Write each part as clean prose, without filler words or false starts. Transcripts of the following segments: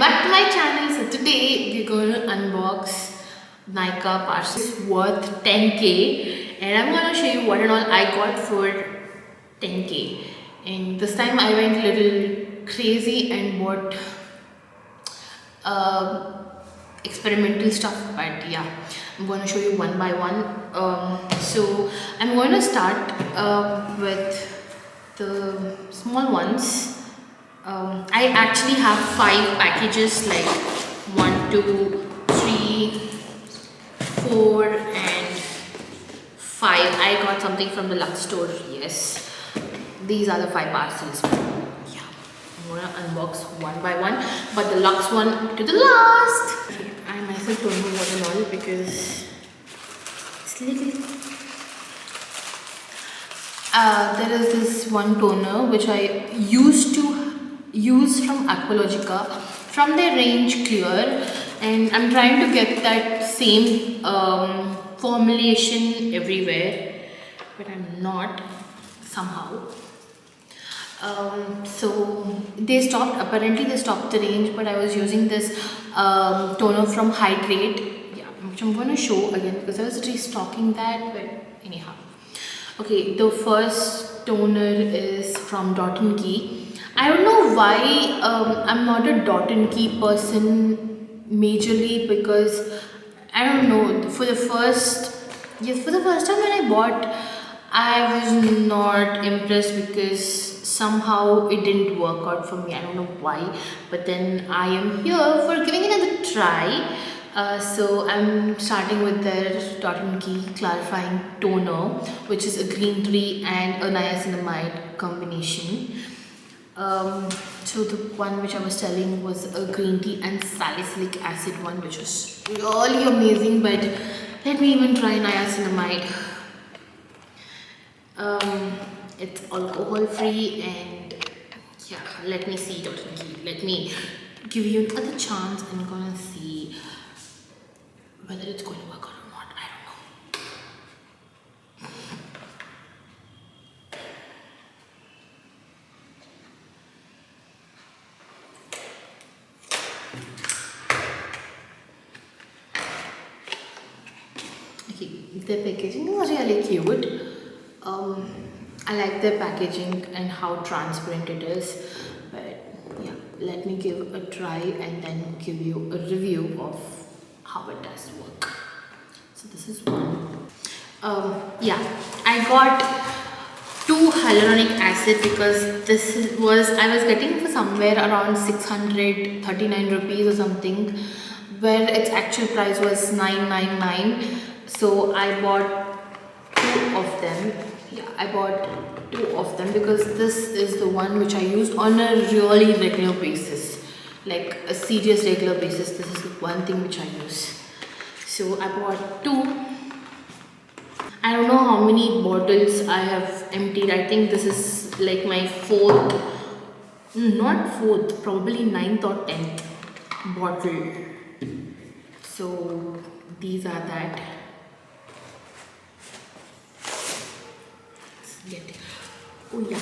back to my channel. So today we're going to unbox Nykaa parcels worth 10k, and I'm going to show you what and all I got for 10k. And this time I went a little crazy and bought experimental stuff, but yeah, I'm going to show you one by one. So I'm going to start with the small ones. I actually have 5 packages, like 1, 2, 3, 4 and 5. I got something from the Lux store. Yes, these are the 5 parcels. Yeah, I'm gonna unbox one by one, but the Lux one to the last. Okay, I myself don't know what and all because it's little. There is this one toner which I used to use from Aqualogica, from their range Clear, and I'm trying to get that same formulation everywhere, but I'm not somehow. So they stopped, apparently they stopped the range, but I was using this toner from Hydrate, yeah, which I'm going to show again because I was restocking that, but anyhow. Okay, the first toner is from Dot & Key. I don't know why I'm not a Dot & Key person majorly, because I don't know, for the first time when I bought, I was not impressed because somehow it didn't work out for me. I don't know why, but then I am here for giving it another try. So I'm starting with their Dot & Key clarifying toner, which is a green tea and a niacinamide combination. So the one which I was telling was a green tea and salicylic acid one, which was really amazing, but let me even try niacinamide. It's alcohol free, and yeah, let me see Dot & Key. Let me give you another chance and gonna see whether it's going to work or not. I don't know. Okay, their packaging is really cute. I like their packaging and how transparent it is, but yeah, let me give a try and then give you a review of how it does work. So this is one. Yeah, I got 2 hyaluronic acid because I was getting for somewhere around 639 rupees or something, where its actual price was 999. So I bought 2 of them. Yeah, I bought 2 of them because this is the one which I used on a really regular basis, like a serious regular basis. This is the one thing which I use. So I bought 2. I don't know how many bottles I have emptied. I think this is like my 4th, not 4th, probably 9th or 10th bottle. So these are that. Let's get it. Oh yeah.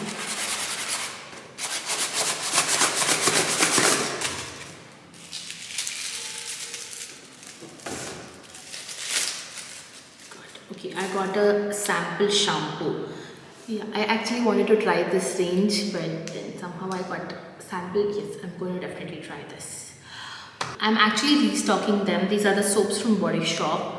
Okay, I got a sample shampoo. Yeah, I actually wanted to try this range, but then somehow I got sample. Yes, I'm going to definitely try this. I'm actually restocking them. These are the soaps from Body Shop.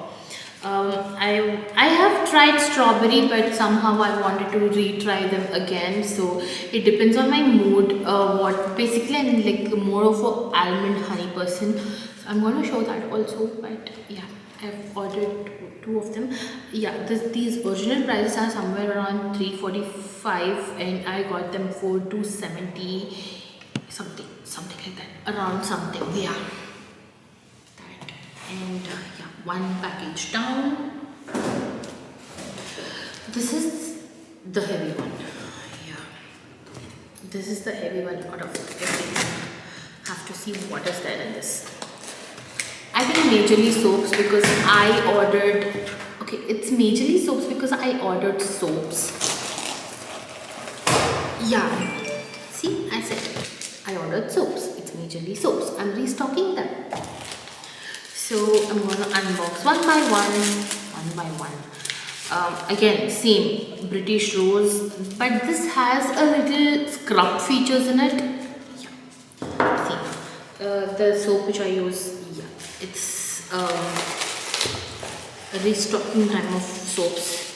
I have tried strawberry, but somehow I wanted to retry them again. So it depends on my mood. What basically I'm like more of a almond honey person. So I'm going to show that also. But yeah, I've ordered 2 of them. Yeah, these original prices are somewhere around 345, and I got them for 270 something like that, around something. Yeah. And yeah, 1 package down. This is the heavy one. Yeah, this is the heavy one out of everything. Have to see what is there in this. I think majorly soaps because I ordered. Okay, it's majorly soaps because I ordered soaps. Yeah, see, I said I ordered soaps. It's majorly majorly soaps. I'm restocking them. So I'm gonna unbox one by one. Again, same British Rose, but this has a little scrub features in it. Yeah. See, the soap which I use, yeah, it's a restocking time of soaps.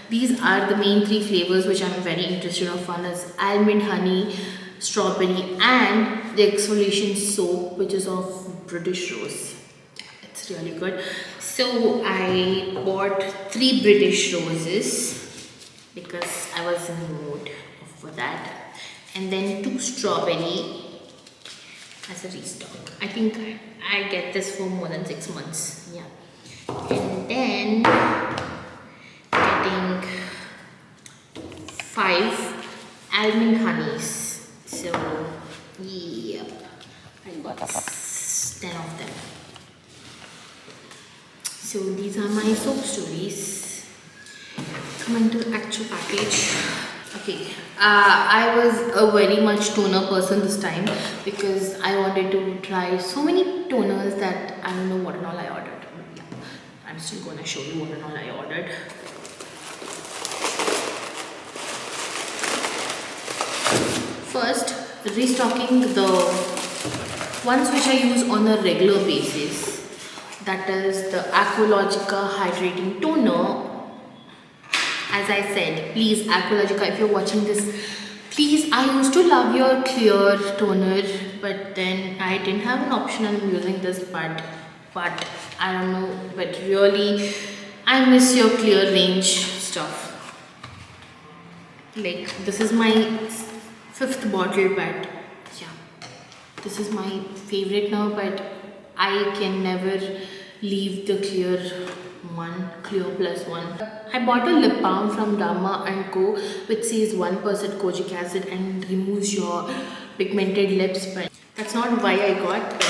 These are the main three flavors which I'm very interested of. One is almond honey, strawberry, and the exfoliation soap which is of British Rose. It's really good. So I bought 3 British Roses because I was in the mood for that, and then 2 strawberry as a restock. I think I get this for more than 6 months. Yeah, and then getting 5 almond honeys. So yep, I got 10 of them. So these are my soap stories. Coming to the actual package. Okay, I was a very much toner person this time because I wanted to try so many toners that I don't know what and all I ordered. Yeah, I'm still gonna show you what and all I ordered. First, restocking the ones which I use on a regular basis. That is the Aqualogica Hydrating Toner. As I said, please Aqualogica, if you're watching this, please, I used to love your clear toner, but then I didn't have an option and I'm using this, but I don't know, but really I miss your clear range stuff. Like, this is my 5th bottle, but yeah, this is my favorite now, but I can never leave the clear plus one. I bought a lip balm from Dharma & Co which says 1% kojic acid and removes your pigmented lips, but that's not why I got it.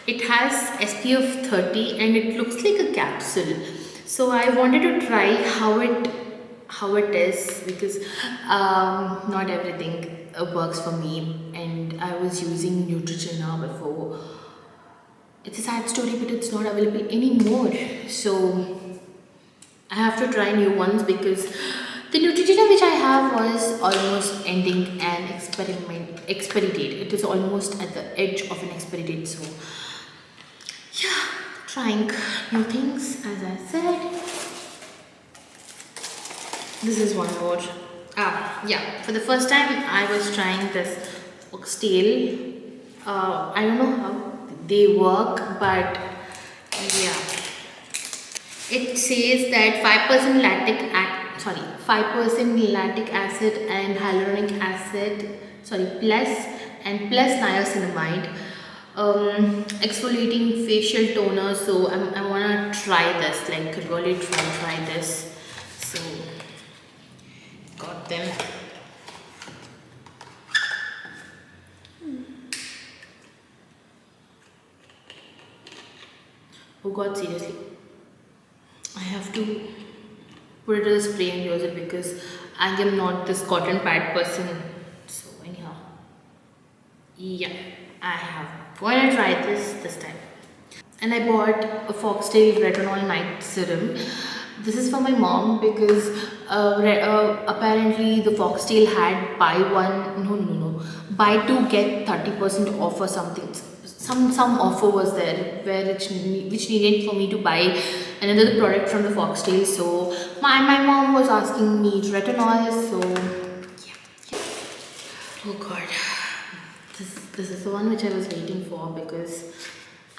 It has SPF 30 and it looks like a capsule. So I wanted to try how it is, because not everything works for me, and I was using Neutrogena before. It's a sad story, but it's not available anymore. So I have to try new ones because the Neutrogena which I have was almost ending an expiry date. It is almost at the edge of an expiry date. So yeah, trying new things, as I said. This is one more. Yeah, for the first time I was trying this oxtail. I don't know how they work, but yeah, it says that 5% lactic acid and hyaluronic acid, plus niacinamide, exfoliating facial toner. So I want to try this, like really try this. So got them. Oh god, seriously, I have to put it as a spray and use it because I am not this cotton pad person. So anyhow, yeah, I have going to try this time. And I bought a Foxtail Retinol Night Serum. This is for my mom because apparently the Foxtail had buy 2 get 30% off or something. Some offer was there which needed for me to buy another product from the Foxtail. So my mom was asking me retinol. So yeah. Oh god, this is the one which I was waiting for because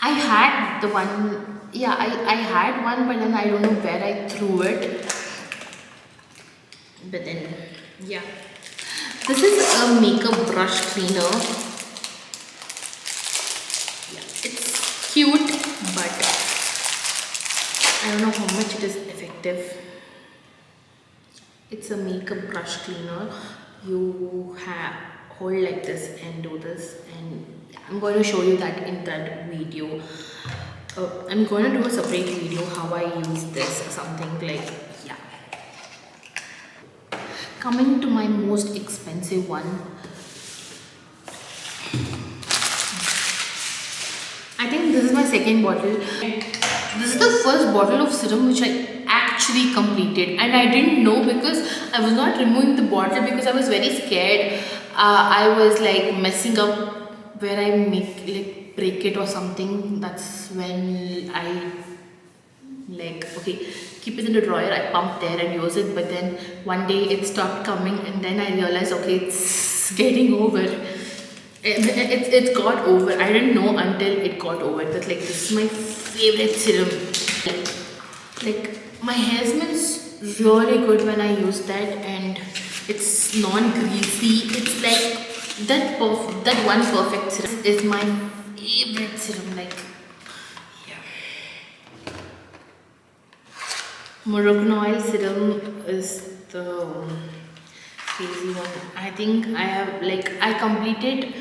I had the one. Yeah, I had one, but then I don't know where I threw it. But then yeah, this is a makeup brush cleaner. It's cute, but I don't know how much it is effective. It's a makeup brush cleaner. You hold like this and do this, and I'm going to show you that in that video. I'm going to do a separate video how I use this or something, like, yeah. Coming to my most expensive one, second bottle. This is the first bottle of serum which I actually completed, and I didn't know because I was not removing the bottle because I was very scared. I was like messing up where I make like break it or something. That's when I like, okay, keep it in the drawer. I pumped there and use it, but then one day it stopped coming, and then I realized, okay, it's getting over. It got over. I didn't know until it got over that like this is my favorite serum. Like my hair smells really good when I use that, and it's non-greasy. It's like that one perfect serum is my favorite serum. Like, yeah. Moroccan oil serum is the crazy one. I think I completed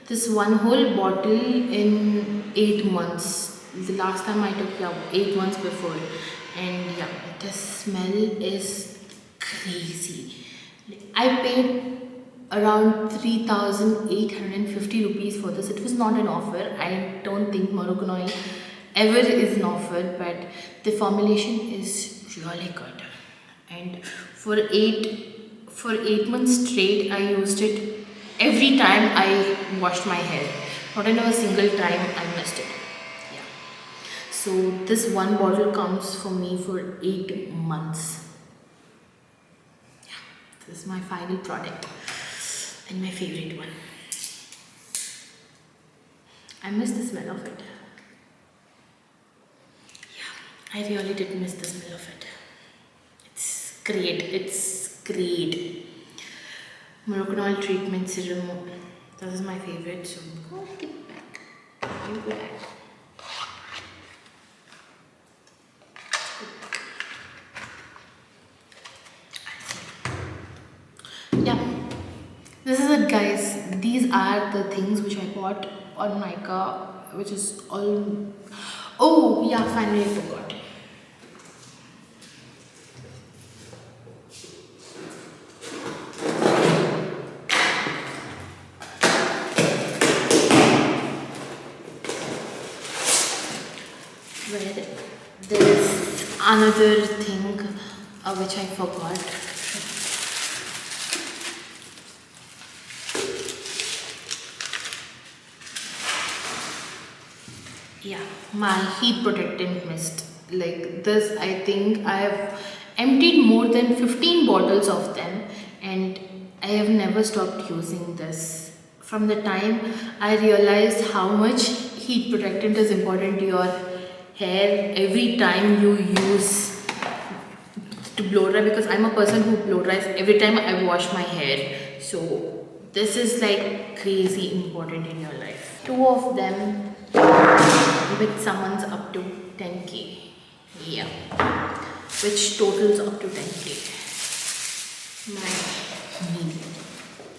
this one whole bottle in 8 months. The last time I took, yeah, 8 months before, and yeah, the smell is crazy. I paid around 3,850 rupees for this. It was not an offer. I don't think Moroccan oil ever is an offer, but the formulation is really good. And for 8 months straight, I used it every time I washed my hair. Not in a single time I missed it. Yeah. So this one bottle comes for me for 8 months. Yeah. This is my final product and my favorite one. I miss the smell of it. Yeah, I really did miss the smell of it. It's great. It's great. Moroccan oil treatment serum. This is my favorite. So go give it back. You go back. Yeah. This is it, guys. These are the things which I bought on Nykaa, which is all. Oh yeah, finally I forgot. Where there is another thing which I forgot. Yeah, my heat protectant mist. Like this, I think I have emptied more than 15 bottles of them, and I have never stopped using this. From the time I realized how much heat protectant is important to your hair every time you use to blow dry, because I'm a person who blow dries every time I wash my hair. So this is like crazy important in your life. Two of them with summons up to 10k. Yeah, which totals up to 10k. My need.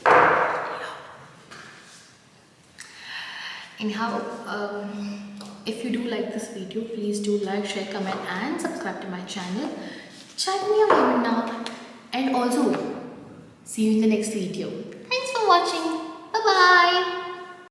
Yeah. Anyhow, if you do like this video, please do like, share, comment and subscribe to my channel. Chat me away now, and also see you in the next video. Thanks for watching. Bye bye.